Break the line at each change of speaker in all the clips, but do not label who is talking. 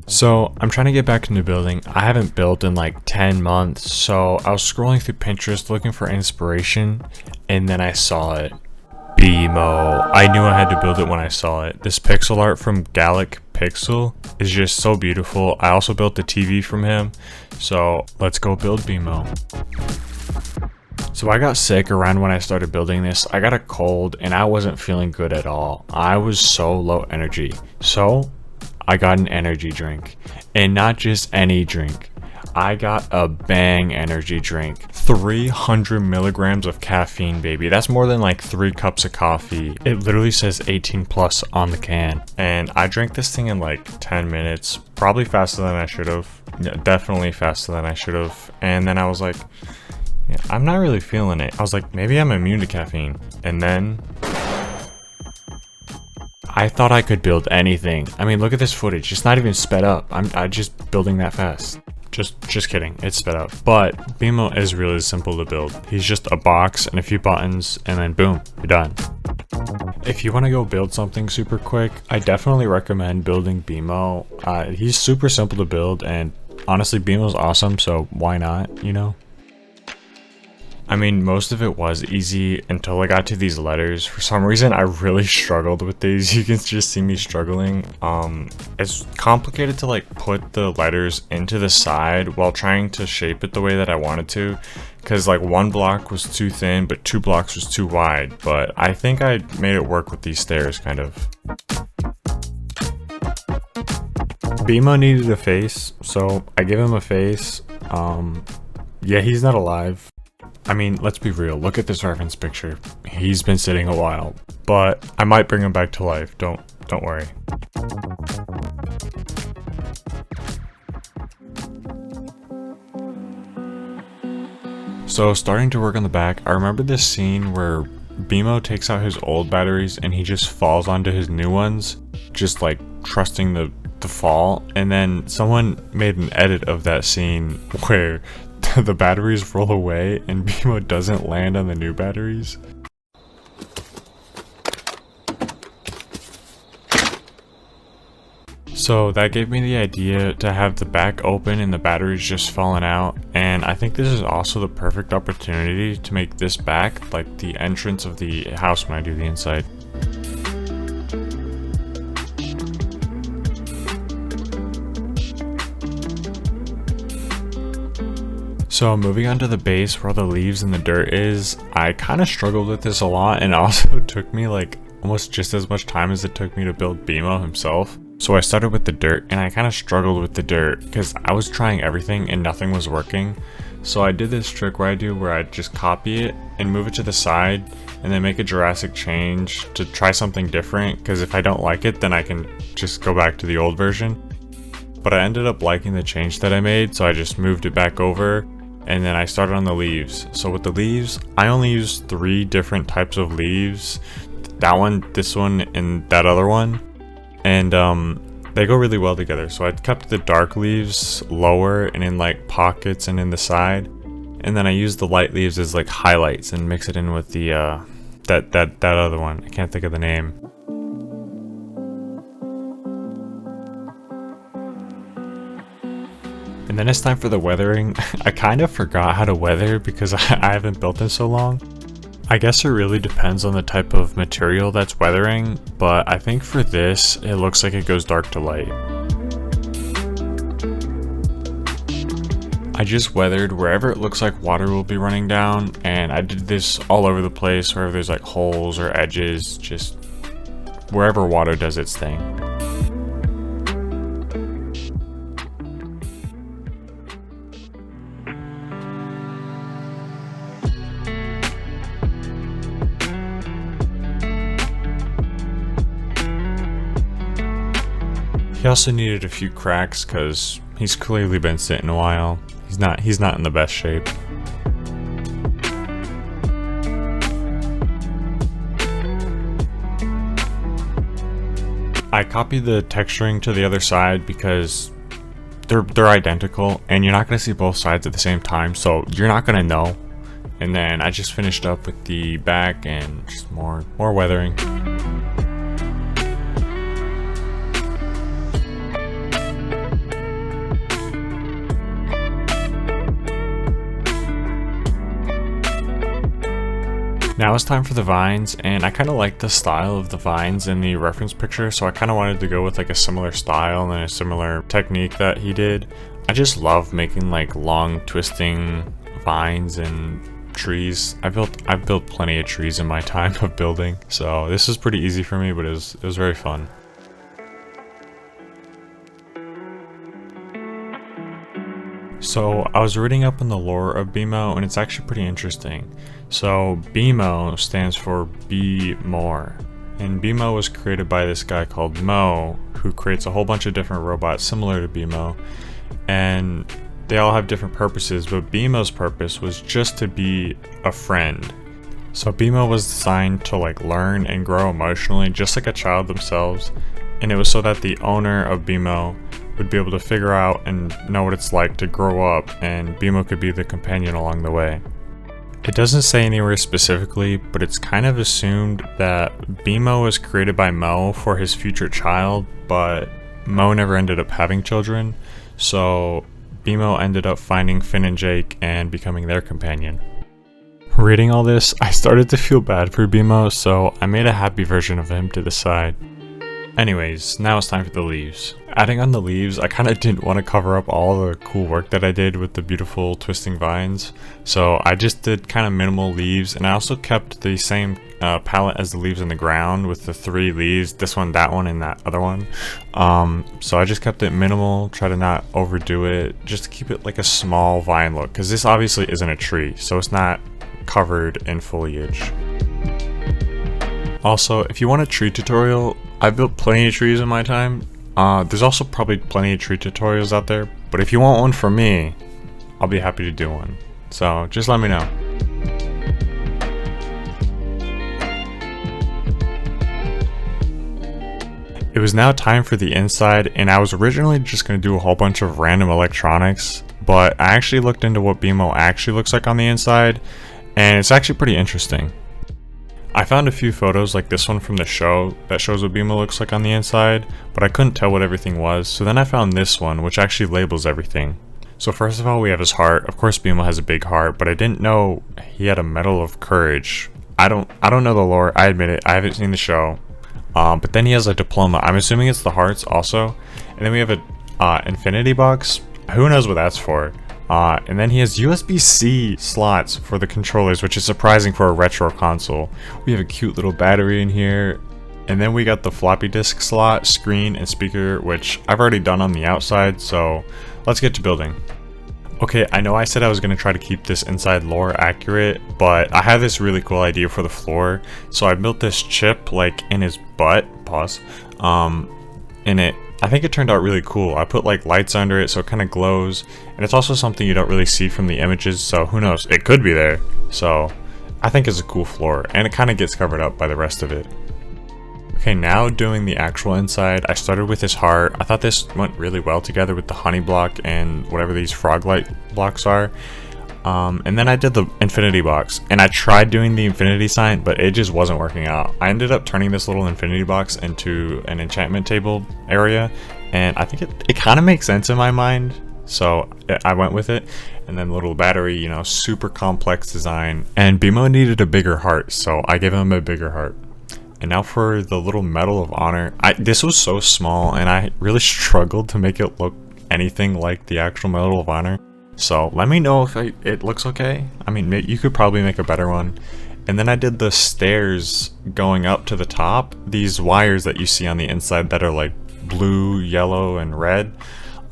So I'm trying to get back into building. I haven't built in like 10 months, so I was scrolling through Pinterest looking for inspiration, and then I saw it. BMO. I knew I had to build it when I saw it. This pixel art from Gallic Pixel is just so beautiful. I also built the TV from him, so let's go build BMO. So I got sick around when I started building this. I got a cold and I wasn't feeling good at all. I was so low energy. So I got an energy drink, and not just any drink. I got a Bang energy drink. 300 milligrams of caffeine, baby. That's more than like 3 cups of coffee. It literally says 18 plus on the can. And I drank this thing in like 10 minutes. Probably faster than I should have. Yeah, definitely faster than I should have. And then I was like, yeah, I'm not really feeling it. I was like, maybe I'm immune to caffeine. And then I thought I could build anything. I mean, look at this footage. It's not even sped up. I'm just building that fast. Just kidding. It's sped up. But BMO is really simple to build. He's just a box and a few buttons, and then boom, you're done. If you want to go build something super quick, I definitely recommend building BMO. He's super simple to build, and honestly, BMO's awesome, so why not, you know? I mean, most of it was easy until I got to these letters. For some reason, I really struggled with these. You can just see me struggling. It's complicated to like put the letters into the side while trying to shape it the way that I wanted to. Because like 1 block was too thin, but 2 blocks was too wide. But I think I made it work with these stairs, kind of. BMO needed a face, so I give him a face. Yeah, he's not alive. I mean, let's be real, look at this reference picture. He's been sitting a while, but I might bring him back to life, don't worry. So starting to work on the back, I remember this scene where BMO takes out his old batteries and he just falls onto his new ones, just like trusting the fall, and then someone made an edit of that scene where the batteries roll away and BMO doesn't land on the new batteries. So that gave me the idea to have the back open and the batteries just falling out, and I think this is also the perfect opportunity to make this back like the entrance of the house when I do the inside. So moving on to the base where all the leaves and the dirt is, I kind of struggled with this a lot, and also took me like almost just as much time as it took me to build BMO himself. So I started with the dirt, and I kind of struggled with the dirt because I was trying everything and nothing was working. So I did this trick where I just copy it and move it to the side and then make a drastic change to try something different, because if I don't like it then I can just go back to the old version. But I ended up liking the change that I made, so I just moved it back over. And then I started on the leaves. So with the leaves, I only used 3 different types of leaves. That one, this one, and that other one. And they go really well together. So I kept the dark leaves lower and in like pockets and in the side. And then I used the light leaves as like highlights and mix it in with the that other one. I can't think of the name. And then it's time for the weathering. I kind of forgot how to weather because I haven't built in so long. I guess it really depends on the type of material that's weathering, but I think for this, it looks like it goes dark to light. I just weathered wherever it looks like water will be running down, and I did this all over the place, wherever there's like holes or edges, just wherever water does its thing. He also needed a few cracks because he's clearly been sitting a while. He's not in the best shape. I copied the texturing to the other side because they're identical and you're not going to see both sides at the same time, so you're not going to know. And then I just finished up with the back and just more weathering. Now it's time for the vines, and I kind of like the style of the vines in the reference picture, so I kind of wanted to go with like a similar style and a similar technique that he did. I just love making like long twisting vines and trees. I've built plenty of trees in my time of building, so this is pretty easy for me, but it was very fun. So I was reading up on the lore of BMO, and it's actually pretty interesting. So BMO stands for Be More, and BMO was created by this guy called Mo, who creates a whole bunch of different robots similar to BMO, and they all have different purposes, but BMO's purpose was just to be a friend. So BMO was designed to like learn and grow emotionally just like a child themselves, and it was so that the owner of BMO would be able to figure out and know what it's like to grow up, and BMO could be the companion along the way. It doesn't say anywhere specifically, but it's kind of assumed that BMO was created by Mo for his future child, but Mo never ended up having children, so BMO ended up finding Finn and Jake and becoming their companion. Reading all this, I started to feel bad for BMO, so I made a happy version of him to the side. Anyways, now it's time for the leaves. Adding on the leaves, I kind of didn't want to cover up all the cool work that I did with the beautiful twisting vines, so I just did kind of minimal leaves, and I also kept the same palette as the leaves in the ground with the 3 leaves, this one, that one, and that other one. So I just kept it minimal, try to not overdo it, just to keep it like a small vine look, because this obviously isn't a tree, so it's not covered in foliage. Also, if you want a tree tutorial, I've built plenty of trees in my time. There's also probably plenty of tree tutorials out there, but if you want one from me, I'll be happy to do one. So just let me know. It was now time for the inside, and I was originally just going to do a whole bunch of random electronics, but I actually looked into what BMO actually looks like on the inside, and it's actually pretty interesting. I found a few photos like this one from the show that shows what BMO looks like on the inside, but I couldn't tell what everything was, so then I found this one which actually labels everything. So first of all, we have his heart. Of course BMO has a big heart, but I didn't know he had a medal of courage. I don't know the lore, I admit it, I haven't seen the show. But then he has a diploma. I'm assuming it's the hearts also. And then we have a infinity box. Who knows what that's for? And then he has USB-C slots for the controllers, which is surprising for a retro console. We have a cute little battery in here. And then we got the floppy disk slot, screen, and speaker, which I've already done on the outside, so let's get to building. Okay, I know I said I was going to try to keep this inside lore accurate, but I have this really cool idea for the floor. So I built this chip like in his butt, pause, in it. I think it turned out really cool. I put like lights under it so it kind of glows, and it's also something you don't really see from the images, so who knows, it could be there. So I think it's a cool floor, and it kind of gets covered up by the rest of it. Okay, now doing the actual inside, I started with his heart. I thought this went really well together with the honey block and whatever these frog light blocks are. And then I did the infinity box, and I tried doing the infinity sign, but it just wasn't working out. I ended up turning this little infinity box into an enchantment table area, and I think it kind of makes sense in my mind, so I went with it. And then the little battery, you know, super complex design, and BMO needed a bigger heart, so I gave him a bigger heart. And now for the little Medal of Honor. This was so small, and I really struggled to make it look anything like the actual Medal of Honor. So let me know if it looks okay. I mean, you could probably make a better one. And then I did the stairs going up to the top. These wires that you see on the inside that are like blue, yellow, and red.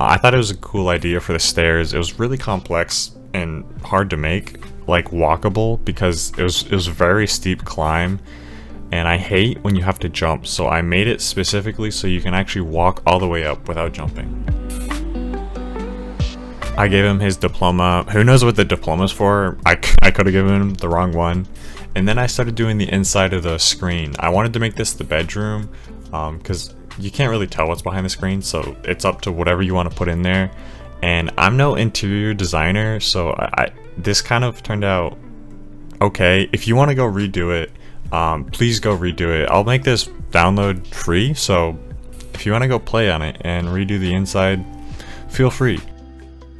I thought it was a cool idea for the stairs. It was really complex and hard to make, like walkable, because it was a very steep climb. And I hate when you have to jump, so I made it specifically so you can actually walk all the way up without jumping. I gave him his diploma. Who knows what the diploma's for? I could have given him the wrong one. And then I started doing the inside of the screen. I wanted to make this the bedroom, because you can't really tell what's behind the screen, so it's up to whatever you want to put in there. And I'm no interior designer, so this kind of turned out okay. If you want to go redo it, please go redo it. I'll make this download free, so if you want to go play on it and redo the inside, feel free.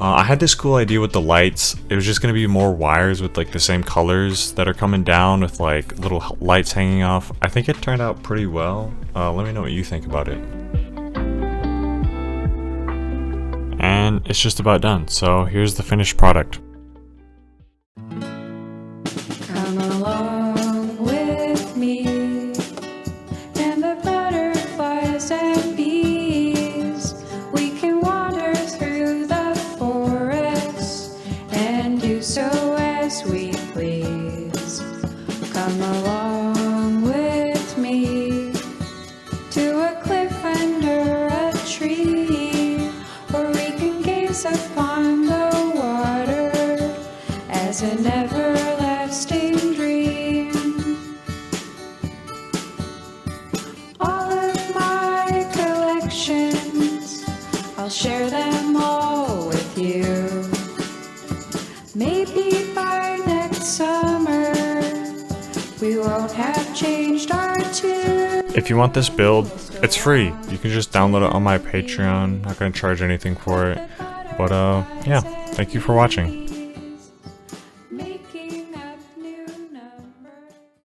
I had this cool idea with the lights. It was just gonna be more wires with like the same colors that are coming down with like little lights hanging off. I think it turned out pretty well. Let me know what you think about it. And it's just about done. So here's the finished product.
Come along with me, and the butterflies and bees. We can wander through the forest and do so as we please. Come along with me to a cliff under a tree, where we can gaze upon the water as an everlasting dream. All of my collections, I'll share them all with you. Maybe by next summer, we won't have changed our tune.
If you want this build, it's free. You can just download it on my Patreon. Not gonna charge anything for it. But yeah, thank you for watching.